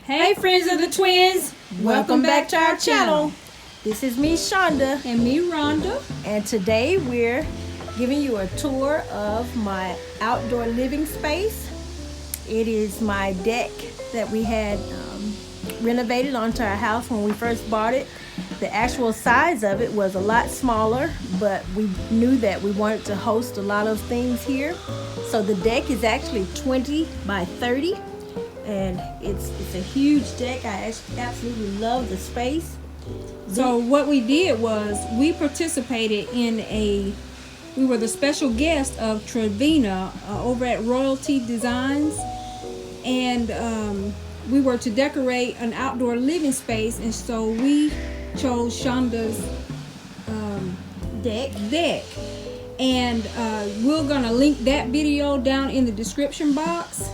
Hey friends of the twins, welcome back to our channel. This is me, Shonda, And me, Rhonda. and today we're giving you a tour of my outdoor living space. It is my deck that we had renovated onto our house when we first bought it. The actual size of it was a lot smaller, but we knew that we wanted to host a lot of things here. So the deck is actually 20 by 30. And it's a huge deck. I absolutely love the space. So what we did was we participated we were the special guest of Trevina over at Royalty Designs, and we were to decorate an outdoor living space, and so we chose Shonda's deck. And we're gonna link that video down in the description box.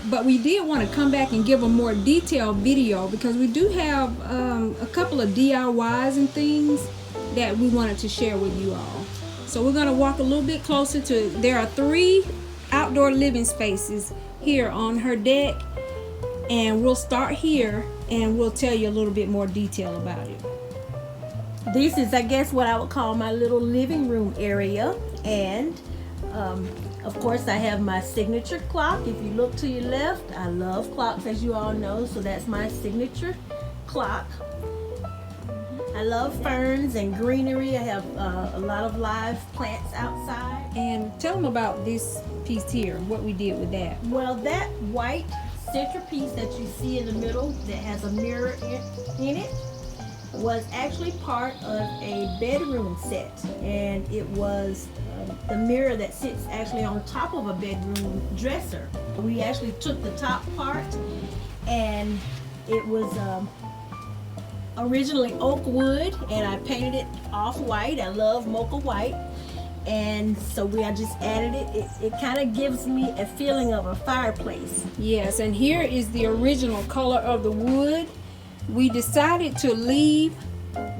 But we did want to come back and give a more detailed video because we do have a couple of DIYs and things that we wanted to share with you all. So we're going to walk a little bit closer to, there are 3 outdoor living spaces here on her deck, and we'll start here and we'll tell you a little bit more detail about it. This is, I guess, what I would call my little living room area, and of course, I have my signature clock. If you look to your left, I love clocks, as you all know, so that's my signature clock. I love ferns and greenery. I have a lot of live plants outside. And tell them about this piece here, what we did with that. Well, that white centerpiece that you see in the middle that has a mirror in it was actually part of a bedroom set, and it was the mirror that sits actually on top of a bedroom dresser. We actually took the top part, and it was originally oak wood, and I painted it off white. I love mocha white, and so I just added it. It kind of gives me a feeling of a fireplace. Yes, and here is the original color of the wood. We decided to leave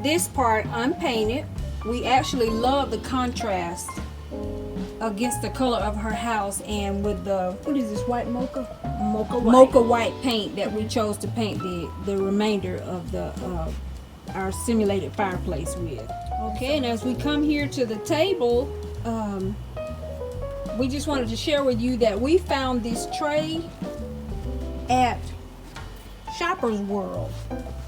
this part unpainted. We actually love the contrast against the color of her house, and with the, what is this, white mocha? Mocha white paint that we chose to paint the remainder of the our simulated fireplace with. Okay, and as we come here to the table, we just wanted to share with you that we found this tray at Shoppers World.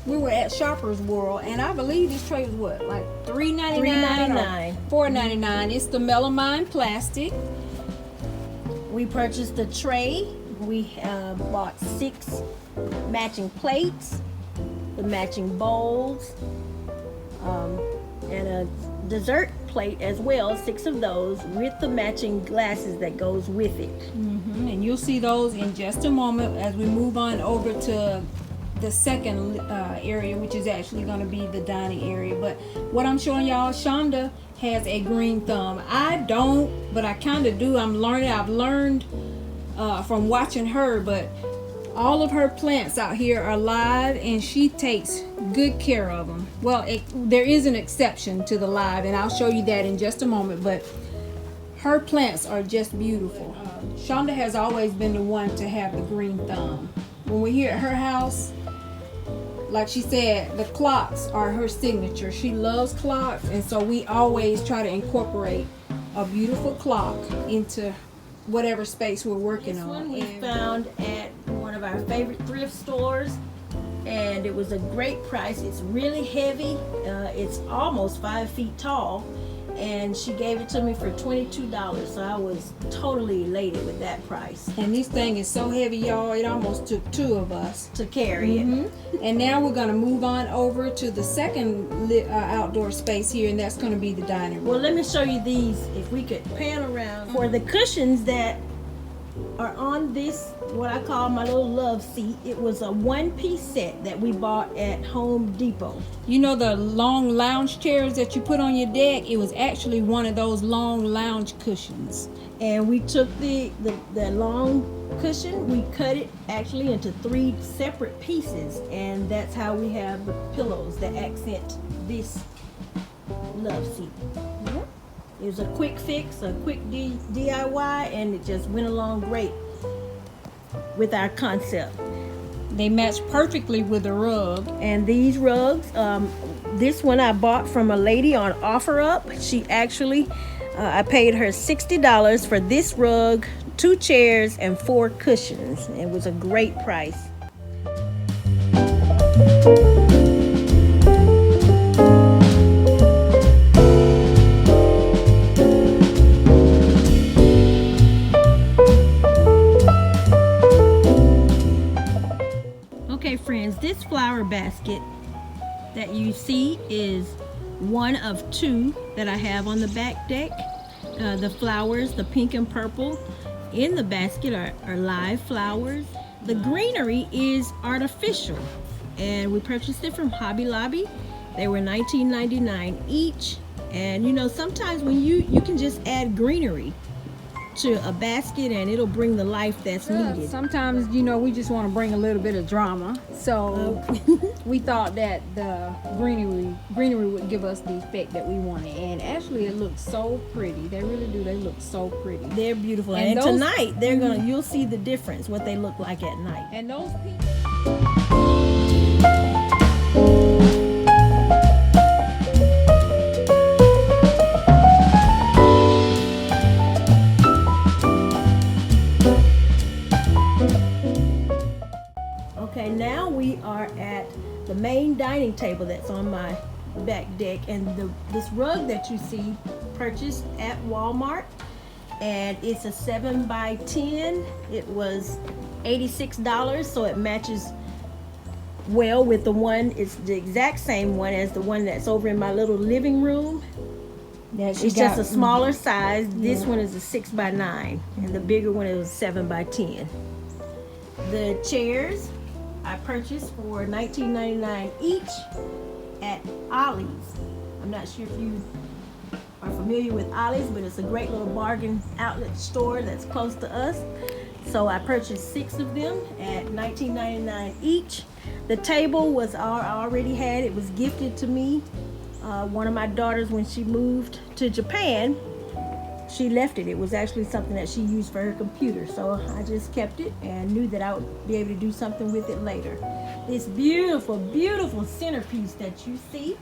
We were at Shoppers World, and I believe this tray was what, like $3.99 or $4.99. It's the melamine plastic. We purchased the tray. We bought 6 matching plates, the matching bowls, and a dessert plate as well, 6 of those, with the matching glasses that goes with it. And you'll see those in just a moment as we move on over to the second area, which is actually going to be the dining area. But what I'm showing y'all, Shonda has a green thumb. I don't, but I kind of do. I've learned from watching her, but all of her plants out here are live, and she takes good care of them. Well, there is an exception to the live, and I'll show you that in just a moment, but her plants are just beautiful. Shonda has always been the one to have the green thumb. When we're here at her house, like she said, the clocks are her signature. She loves clocks, and so we always try to incorporate a beautiful clock into whatever space we're working on. This one we found at one of our favorite thrift stores, and it was a great price. It's really heavy. It's almost 5 feet tall, and she gave it to me for $22, so I was totally elated with that price. And this thing is so heavy, y'all, it almost took 2 of us to carry it. And now we're going to move on over to the second outdoor space here, and that's going to be the dining room. Well, let me show you these, if we could pan around. For the cushions that are on this, what I call my little love seat, it was a 1-piece set that we bought at Home Depot. You know the long lounge chairs that you put on your deck? It was actually one of those long lounge cushions. And we took the long cushion, we cut it actually into 3 separate pieces, and that's how we have the pillows that accent this love seat. It was a quick fix, a quick DIY, and it just went along great with our concept. They match perfectly with the rug. And these rugs, this one I bought from a lady on OfferUp. She actually, I paid her $60 for this rug, 2 chairs, and 4 cushions. It was a great price. Okay friends, this flower basket that you see is one of 2 that I have on the back deck. The flowers, the pink and purple in the basket are live flowers. The greenery is artificial, and we purchased it from Hobby Lobby. They were $19.99 each. And you know, sometimes when you can just add greenery to a basket and it'll bring the life that's needed. Sometimes, you know, we just want to bring a little bit of drama, so we thought that the greenery would give us the effect that we wanted, and actually it looks so pretty. They really do. They look so pretty. They're beautiful, and tonight you'll see the difference, what they look like at night. And those people. Okay, now we are at the main dining table that's on my back deck, and this rug that you see purchased at Walmart, and it's a 7x10. It was $86, so it matches well with the one. It's the exact same one as the one that's over in my little living room. It's just a smaller size. This one is a 6x9, and the bigger one is a 7x10. The chairs I purchased for $19.99 each at Ollie's. I'm not sure if you are familiar with Ollie's, but it's a great little bargain outlet store that's close to us. So I purchased 6 of them at $19.99 each. The table was I already had. It was gifted to me. One of my daughters, when she moved to Japan, she left it. It was actually something that she used for her computer, so I just kept it and knew that I would be able to do something with it later. This beautiful, beautiful centerpiece that you see,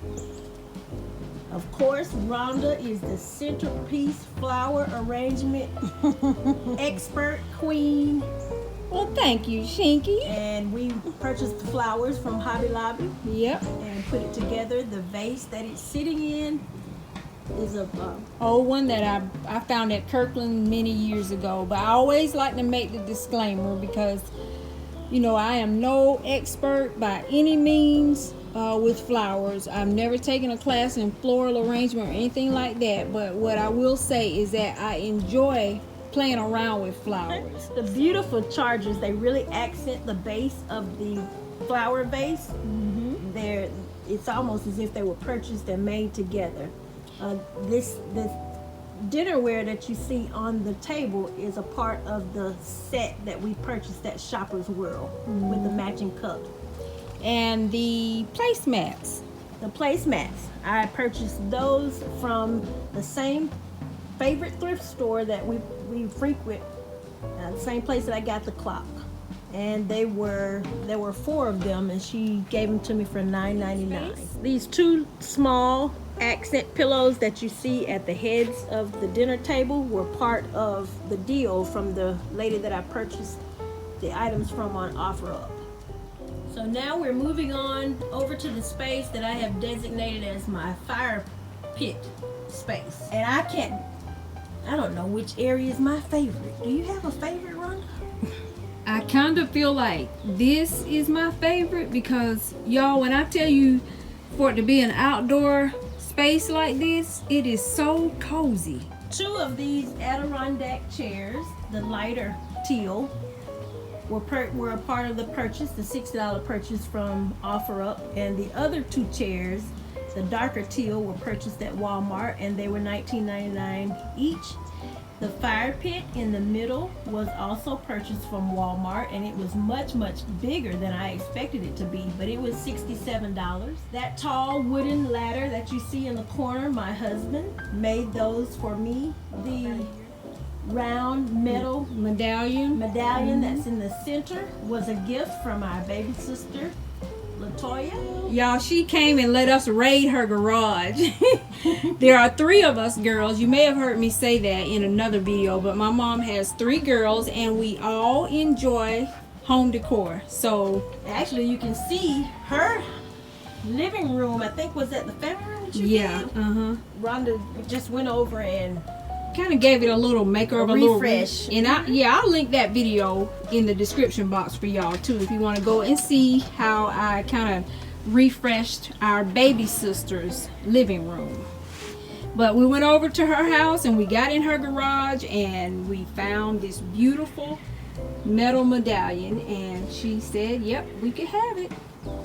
of course, Rhonda is the centerpiece flower arrangement expert queen. Well, thank you, Shinky. And we purchased the flowers from Hobby Lobby. Yep. And put it together. The vase that it's sitting in is a old one that I found at Kirkland many years ago, but I always like to make the disclaimer because, you know, I am no expert by any means with flowers. I've never taken a class in floral arrangement or anything like that, but what I will say is that I enjoy playing around with flowers. The beautiful chargers, they really accent the base of the flower vase. It's almost as if they were purchased and made together. This dinnerware that you see on the table is a part of the set that we purchased at Shoppers World with the matching cup. And the placemats. The placemats, I purchased those from the same favorite thrift store that we frequent, the same place that I got the clock. And there were 4 of them, and she gave them to me for $9.99. These 2 small accent pillows that you see at the heads of the dinner table were part of the deal from the lady that I purchased the items from on OfferUp. So now we're moving on over to the space that I have designated as my fire pit space. And I don't know which area is my favorite. Do you have a favorite, Rhonda? I kind of feel like this is my favorite because, y'all, when I tell you for it to be an outdoor space like this, it is so cozy. 2 of these Adirondack chairs, the lighter teal, were a part of the purchase, the $60 purchase from OfferUp, and the other 2 chairs, the darker teal, were purchased at Walmart, and they were $19.99 each. The fire pit in the middle was also purchased from Walmart, and it was much, much bigger than I expected it to be, but it was $67. That tall wooden ladder that you see in the corner, my husband made those for me. The round metal medallion. that's in the center was a gift from our baby sister, Latoya. Y'all, she came and let us raid her garage. There are 3 of us girls. You may have heard me say that in another video, but my mom has 3 girls and we all enjoy home decor. So Actually, you can see her living room. I think was that the family room that you yeah, did? Rhonda just went over and kind of gave it a little makeover, a little refresh. And I'll link that video in the description box for y'all too, if you want to go and see how I kind of refreshed our baby sister's living room. But we went over to her house and we got in her garage and we found this beautiful metal medallion, and she said, yep, we could have it.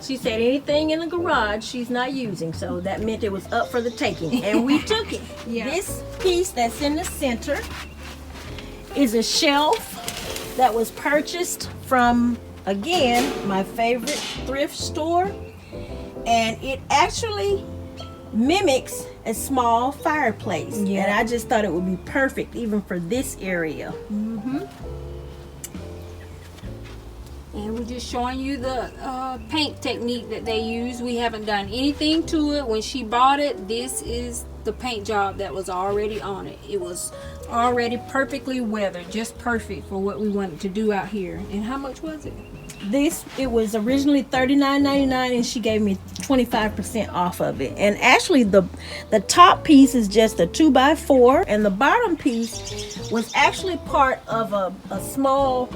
She said anything in the garage she's not using, so that meant it was up for the taking, and we took it. Yeah. This piece that's in the center is a shelf that was purchased from, again, my favorite thrift store, and it actually mimics a small fireplace. Yeah. And I just thought it would be perfect even for this area. And we're just showing you the paint technique that they use. We haven't done anything to it. When she bought it, this is the paint job that was already on it. It was already perfectly weathered, just perfect for what we wanted to do out here. And how much was it? It was originally $39.99, and she gave me 25% off of it. And actually the top piece is just a 2x4, and the bottom piece was actually part of a small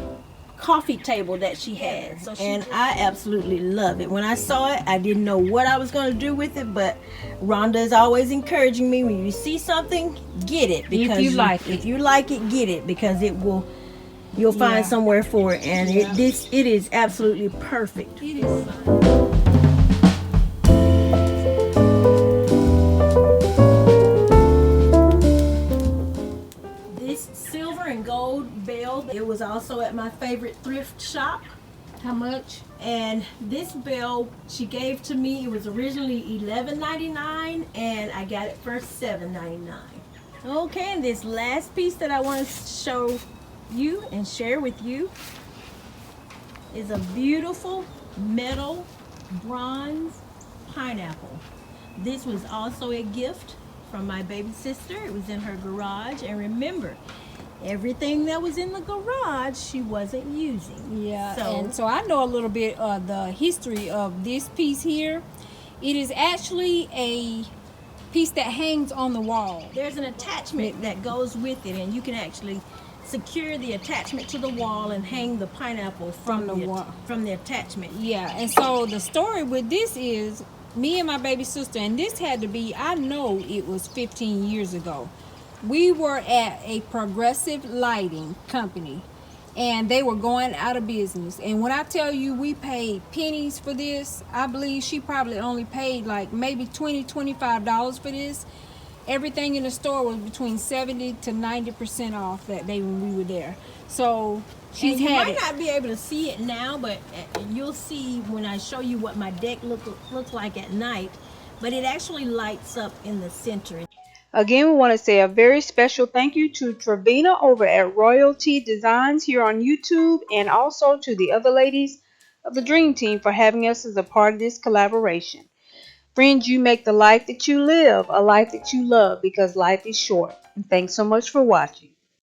coffee table that she had. And I absolutely love it. When I saw it, I didn't know what I was going to do with it, but Rhonda is always encouraging me, when you see something, get it, because if you like it, get it, because you'll find somewhere for it. And it is absolutely perfect. It is. And gold bell, it was also at my favorite thrift shop. How much? And this bell she gave to me, it was originally $11.99, and I got it for $7.99. Okay, and this last piece that I want to show you and share with you is a beautiful metal bronze pineapple. This was also a gift from my baby sister. It was in her garage, and remember, everything that was in the garage she wasn't using. Yeah, and so I know a little bit of the history of this piece here. It is actually a piece that hangs on the wall. There's an attachment that goes with it, and you can actually secure the attachment to the wall and hang the pineapple from the attachment. Yeah, and so the story with this is me and my baby sister, and this had to be, I know it was 15 years ago. We were at a progressive lighting company, and they were going out of business. And when I tell you we paid pennies for this, I believe she probably only paid like maybe $20-$25 for this. Everything in the store was between 70 to 90% off that day when we were there. So she's you had might not be able to see it now, but you'll see when I show you what my deck looks like at night. But it actually lights up in the center. Again, we want to say a very special thank you to Trevina over at Royalty Designs here on YouTube, and also to the other ladies of the Dream Team for having us as a part of this collaboration. Friends, you make the life that you live a life that you love, because life is short. And thanks so much for watching.